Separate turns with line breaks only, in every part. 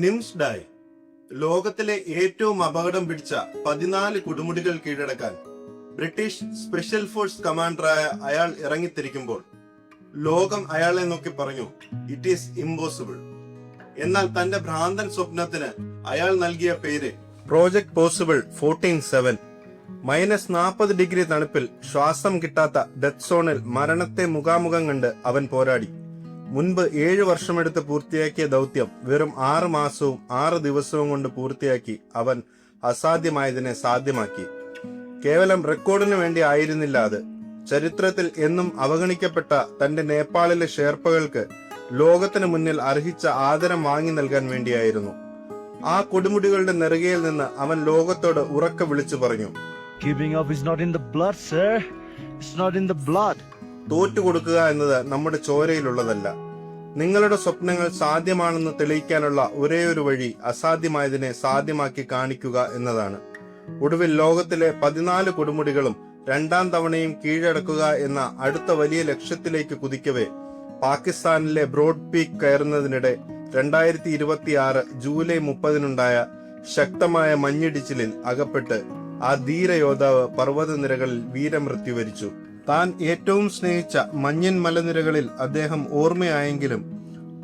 നിംസ്ഡായ് ലോകത്തിലെ ഏറ്റവും അപകടം പിടിച്ച 14 കൊടുമുടികൾ കീഴടക്കാൻ ബ്രിട്ടീഷ് സ്പെഷ്യൽ ഫോഴ്സ് കമാൻഡറായ അയാൾ ഇറങ്ങിത്തിരിക്കുമ്പോൾ ലോകം അയാളെ നോക്കി പറഞ്ഞു, ഇറ്റ് ഈസ് ഇംപോസിബിൾ. എന്നാൽ തന്റെ ഭ്രാന്തൻ സ്വപ്നത്തിന് അയാൾ നൽകിയ പേര് പ്രോജക്ട് പോസിബിൾ 14-7. -40 തണുപ്പിൽ ശ്വാസം കിട്ടാത്ത ഡെത്ത് സോണിൽ മരണത്തെ മുഖാമുഖം കണ്ട് അവൻ പോരാടി. മുൻപ് 7 വർഷമെടുത്ത് പൂർത്തിയാക്കിയ ദൗത്യം വെറും 6 മാസവും 6 ദിവസവും കൊണ്ട് പൂർത്തിയാക്കി അവൻ അസാധ്യമായതിനെ സാധ്യമാക്കി. കേവലം റെക്കോർഡിനു വേണ്ടി ആയിരുന്നില്ല അത്. ചരിത്രത്തിൽ എന്നും അവഗണിക്കപ്പെട്ട തന്റെ നേപ്പാളിലെ ഷേർപ്പകൾക്ക് ലോകത്തിന് മുന്നിൽ അർഹിച്ച ആദരം വാങ്ങി നൽകാൻ വേണ്ടിയായിരുന്നു. ആ കൊടുമുടികളുടെ നെറുകയിൽ നിന്ന് അവൻ ലോകത്തോട് ഉറക്കെ വിളിച്ചു പറഞ്ഞു,
Giving up is not in the blood, sir. It's not in the blood.
തോറ്റുകൊടുക്കുക എന്നത് നമ്മുടെ ചോരയിലുള്ളതല്ല. നിങ്ങളുടെ സ്വപ്നങ്ങൾ സാധ്യമാണെന്ന് തെളിയിക്കാനുള്ള ഒരേയൊരു വഴി അസാധ്യമായതിനെ സാധ്യമാക്കി കാണിക്കുക എന്നതാണ്. ഒടുവിൽ ലോകത്തിലെ 14 കൊടുമുടികളും 2ാം തവണയും കീഴടക്കുക എന്ന അടുത്ത വലിയ ലക്ഷ്യത്തിലേക്ക് കുതിക്കവേ പാകിസ്ഥാനിലെ ബ്രോഡ് പീക്ക് കയറുന്നതിനിടെ 2026 ജൂലൈ 30-നുണ്ടായ ശക്തമായ മഞ്ഞിടിച്ചിലിൽ അകപ്പെട്ട് ആ ധീരയോദ്ധാവ് പർവ്വതനിരകളിൽ വീരമൃത്യു വരിച്ചു. താൻ ഏറ്റവും സ്നേഹിച്ച മഞ്ഞൻ മലനിരകളിൽ അദ്ദേഹം ഓർമ്മയായെങ്കിലും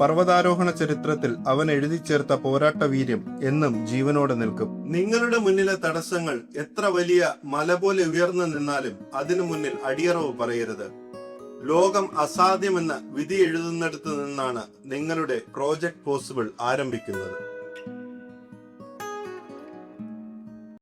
പർവ്വതാരോഹണ ചരിത്രത്തിൽ അവൻ എഴുതി ചേർത്ത പോരാട്ട വീര്യം എന്നും ജീവനോടെ നിൽക്കും. നിങ്ങളുടെ മുന്നിലെ തടസ്സങ്ങൾ എത്ര വലിയ മല പോലെ ഉയർന്നു നിന്നാലും അതിനു മുന്നിൽ അടിയറവ് പറയരുത്. ലോകം അസാധ്യമെന്ന വിധി എഴുതുന്നിടത്ത് നിന്നാണ് നിങ്ങളുടെ പ്രോജക്ട് പോസിബിൾ ആരംഭിക്കുന്നത്.